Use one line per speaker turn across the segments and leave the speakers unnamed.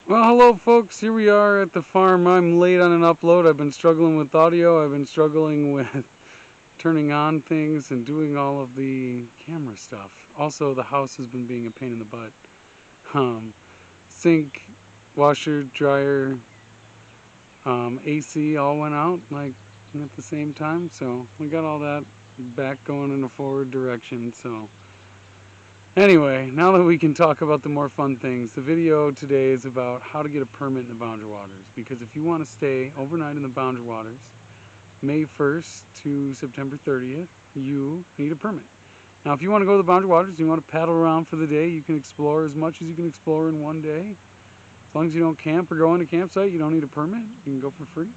Well, hello folks, here we are at the farm. I'm late on an upload. I've been struggling with audio. I've been struggling with turning on things and doing all of the camera stuff. Also, the house has been being a pain in the butt. Um, Sink, washer, dryer, AC all went out like at the same time. So we got all that back going in a forward direction. So anyway, now that we can talk about the more fun things, the video today is about how to get a permit in the Boundary Waters. Because if you want to stay overnight in the Boundary Waters, May 1st to September 30th, you need a permit. Now, if you want to go to the Boundary Waters and you want to paddle around for the day, you can explore as much as you can explore in one day. As long as you don't camp or go in a campsite, you don't need a permit. You can go for free.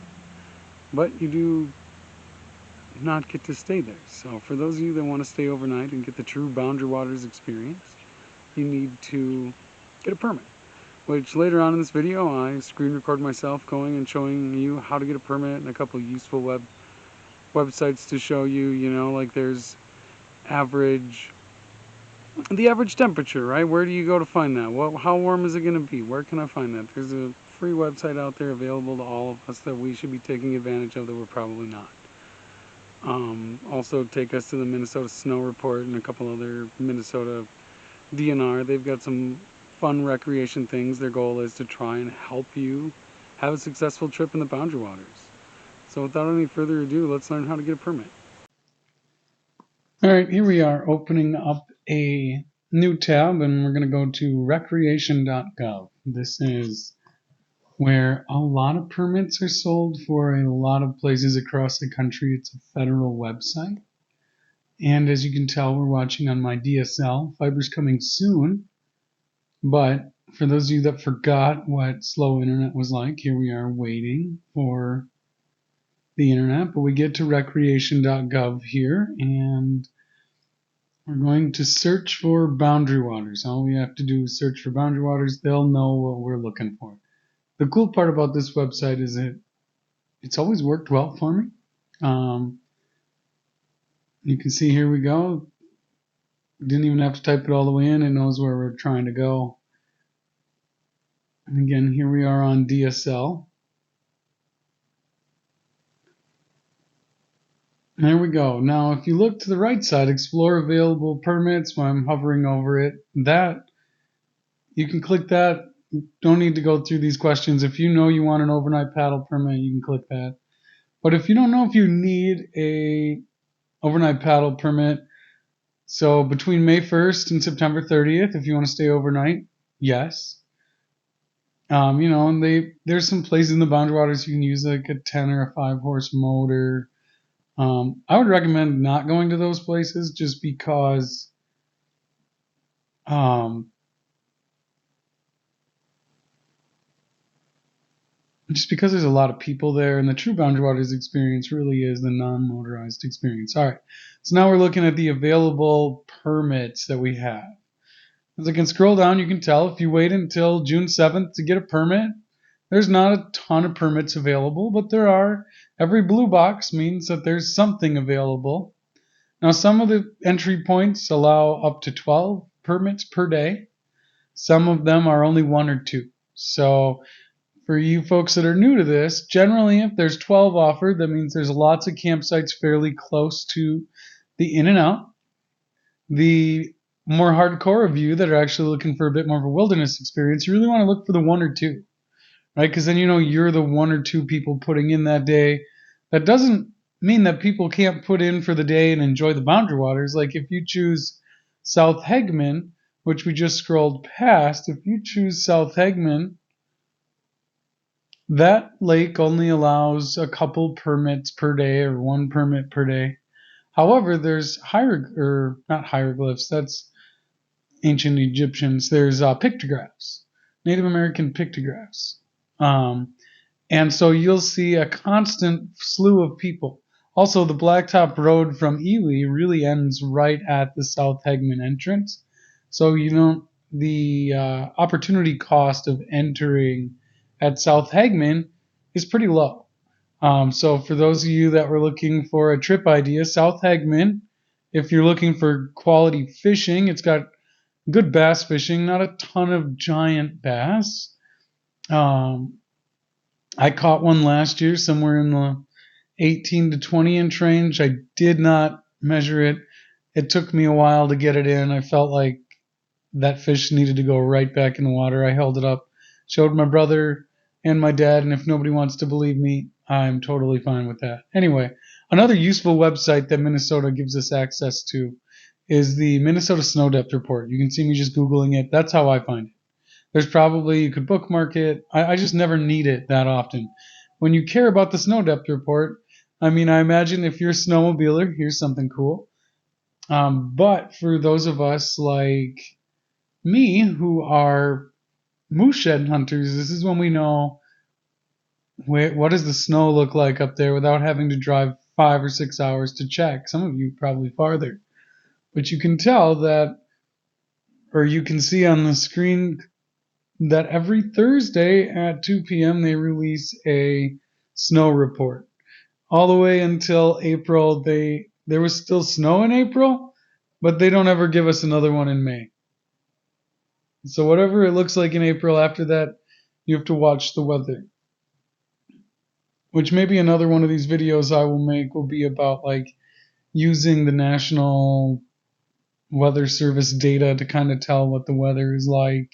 But you do not get to stay there. So for those of you that want to stay overnight and get the true Boundary Waters experience, you need to get a permit. Which later on in this video, I screen record myself going and showing you how to get a permit and a couple of useful websites to show you, like there's average, the average temperature, right? Where do you go to find that? How warm is it going to be? Where can I find that? There's a free website out there available to all of us that we should be taking advantage of that we're probably not. Also take us to the Minnesota Snow Report and a couple other Minnesota DNR. They've got some fun recreation things. Their goal is to try and help you have a successful trip in the Boundary Waters. So without any further ado, let's learn how to get a permit. All right, here we are opening up a new tab, and we're going to go to recreation.gov. This is where a lot of permits are sold for a lot of places across the country. It's a federal website. And as you can tell, we're watching on my DSL. Fiber's coming soon. But for those of you that forgot what slow internet was like, here we are waiting for the internet. But we get to recreation.gov here, and we're going to search for Boundary Waters. All we have to do is search for Boundary Waters. They'll know what we're looking for. The cool part about this website is that it's always worked well for me. You can see here we go. Didn't even have to type it all the way in. It knows where we're trying to go. And again, here we are on DSL. There we go. Now, if you look to the right side, explore available permits, when I'm hovering over it, that you can click that. You don't need to go through these questions. If you know you want an overnight paddle permit, you can click that. But if you don't know if you need a overnight paddle permit, so between May 1st and September 30th, if you want to stay overnight, yes. There's some places in the Boundary Waters you can use like a 10 or a 5-horse motor. I would recommend not going to those places just because there's a lot of people there, and the true Boundary Waters experience really is the non-motorized experience. All right, so now we're looking at the available permits that we have. As I can scroll down, you can tell if you wait until June 7th to get a permit, there's not a ton of permits available, but there are. Every blue box means that there's something available. Now, some of the entry points allow up to 12 permits per day. Some of them are only 1 or 2. So for you folks that are new to this, generally if there's 12 offered, that means there's lots of campsites fairly close to the in and out. The more hardcore of you that are actually looking for a bit more of a wilderness experience, you really want to look for the 1 or 2, right? Because then you're the 1 or 2 people putting in that day. That doesn't mean that people can't put in for the day and enjoy the Boundary Waters. Like if you choose South Hegman, which we just scrolled past, if you choose South Hegman, that lake only allows a couple permits per day or 1 permit per day. However, there's not hieroglyphs, that's ancient Egyptians. There's pictographs, Native American pictographs. And so you'll see a constant slew of people. Also, the Blacktop Road from Ely really ends right at the South Hegman entrance. So the opportunity cost of entering at South Hegman is pretty low. So for those of you that were looking for a trip idea, South Hegman, if you're looking for quality fishing, it's got good bass fishing, not a ton of giant bass. I caught one last year somewhere in the 18 to 20 inch range. I did not measure it. It took me a while to get it in. I felt like that fish needed to go right back in the water. I held it up, showed my brother and my dad, and if nobody wants to believe me, I'm totally fine with that. Anyway, another useful website that Minnesota gives us access to is the Minnesota Snow Depth Report. You can see me just Googling it. That's how I find it. There's probably, you could bookmark it. I just never need it that often. When you care about the snow depth report, I mean, I imagine if you're a snowmobiler, here's something cool. But for those of us like me who are moose shed hunters, this is when we know what does the snow look like up there without having to drive 5 or 6 hours to check. Some of you probably farther. But you can tell that, or you can see on the screen that every Thursday at 2 p.m. they release a snow report. All the way until April, there was still snow in April, but they don't ever give us another one in May. So whatever it looks like in April after that, you have to watch the weather. Which maybe another one of these videos I will make will be about like using the National Weather Service data to kind of tell what the weather is like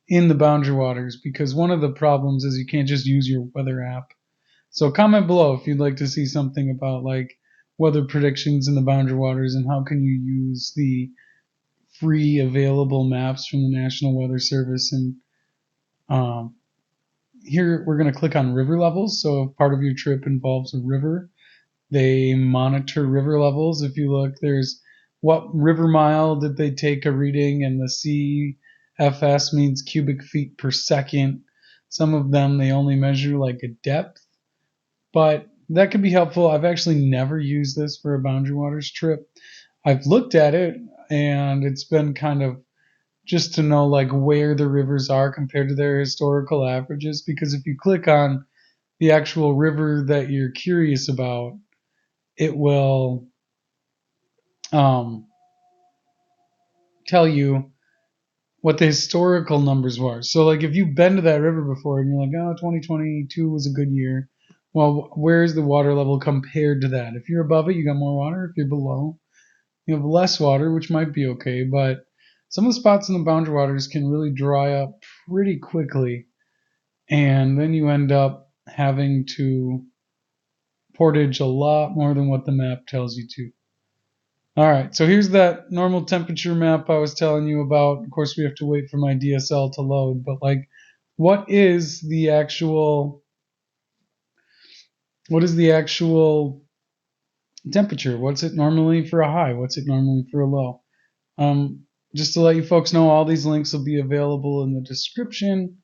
in the boundary waters, because one of the problems is you can't just use your weather app. So comment below if you'd like to see something about like weather predictions in the boundary waters and how can you use the free available maps from the National Weather Service. And here we're going to click on river levels. So if part of your trip involves a river, they monitor river levels. If you look, there's what river mile did they take a reading, and the CFS means cubic feet per second. Some of them, they only measure like a depth, but that could be helpful. I've actually never used this for a boundary waters trip. I've looked at it, and it's been kind of just to know like where the rivers are compared to their historical averages, because if you click on the actual river that you're curious about, it will tell you what the historical numbers were. So like if you've been to that river before and you're like, oh, 2022 was a good year, well, where's the water level compared to that? If you're above it, you got more water. If you're below, you have less water, which might be okay. But some of the spots in the boundary waters can really dry up pretty quickly, and then you end up having to portage a lot more than what the map tells you to. All right, so here's that normal temperature map I was telling you about. Of course, we have to wait for my DSL to load, but like, what is the actual temperature? What's it normally for a high? What's it normally for a low? Just to let you folks know, all these links will be available in the description.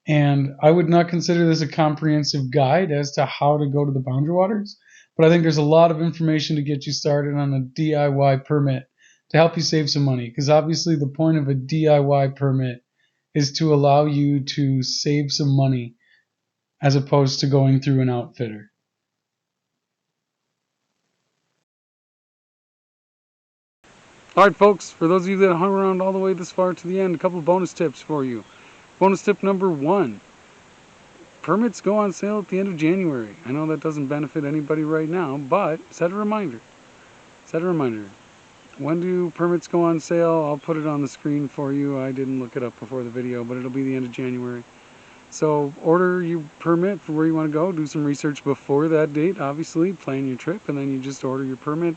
And I would not consider this a comprehensive guide as to how to go to the boundary waters, but I think there's a lot of information to get you started on a DIY permit to help you save some money, because obviously the point of a DIY permit is to allow you to save some money as opposed to going through an outfitter. All right, folks, for those of you that hung around all the way this far to the end, a couple of bonus tips for you. Bonus tip number 1. Permits go on sale at the end of January. I know that doesn't benefit anybody right now, but set a reminder. Set a reminder. When do permits go on sale? I'll put it on the screen for you. I didn't look it up before the video, but it'll be the end of January. So order your permit for where you want to go. Do some research before that date, obviously. Plan your trip, and then you just order your permit.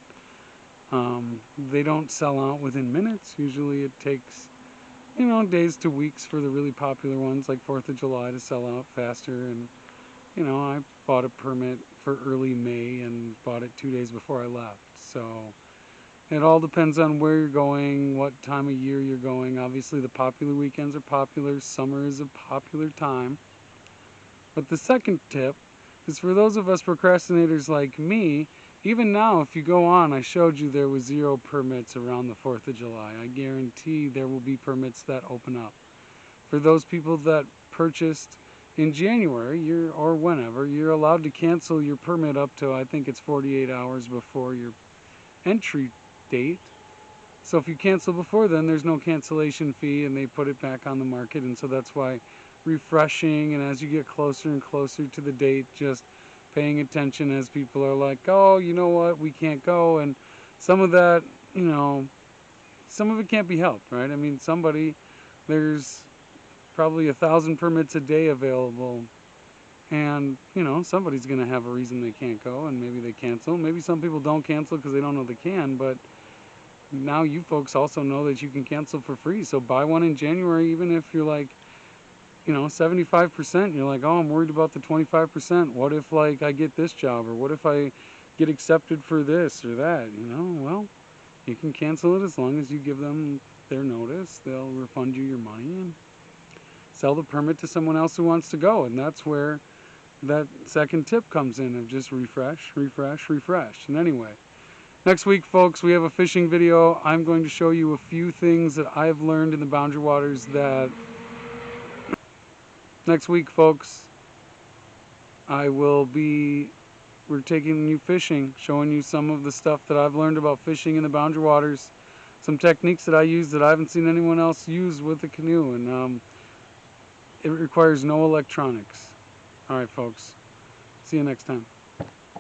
They don't sell out within minutes. Usually it takes days to weeks for the really popular ones like 4th of July to sell out faster. And, I bought a permit for early May and bought it 2 days before I left. So it all depends on where you're going, what time of year you're going. Obviously the popular weekends are popular. Summer is a popular time. But the second tip is for those of us procrastinators like me. Even now, if you go on, I showed you there was 0 permits around the 4th of July. I guarantee there will be permits that open up. For those people that purchased in January or whenever, you're allowed to cancel your permit up to, I think it's 48 hours before your entry date. So if you cancel before then, there's no cancellation fee and they put it back on the market. And so that's why refreshing, and as you get closer and closer to the date, just paying attention as people are like, oh, you know what, we can't go. And some of that, you know, some of it can't be helped, right? I mean, there's probably 1,000 permits a day available, and you know, somebody's going to have a reason they can't go, and maybe they cancel. Maybe some people don't cancel because they don't know they can, but now you folks also know that you can cancel for free. So buy one in January, even if you're like, you know, 75%. You're like, oh, I'm worried about the 25%. What if like I get this job, or what if I get accepted for this or that? You know, well, you can cancel it as long as you give them their notice. They'll refund you your money and sell the permit to someone else who wants to go. And that's where that second tip comes in of just refresh, refresh, refresh. And anyway, next week, folks, we have a fishing video. I'm going to show you a few things that I've learned in the boundary waters that next week, folks, we're taking you fishing, showing you some of the stuff that I've learned about fishing in the boundary waters, some techniques that I use that I haven't seen anyone else use with the canoe, and it requires no electronics. All right, folks. See you next time.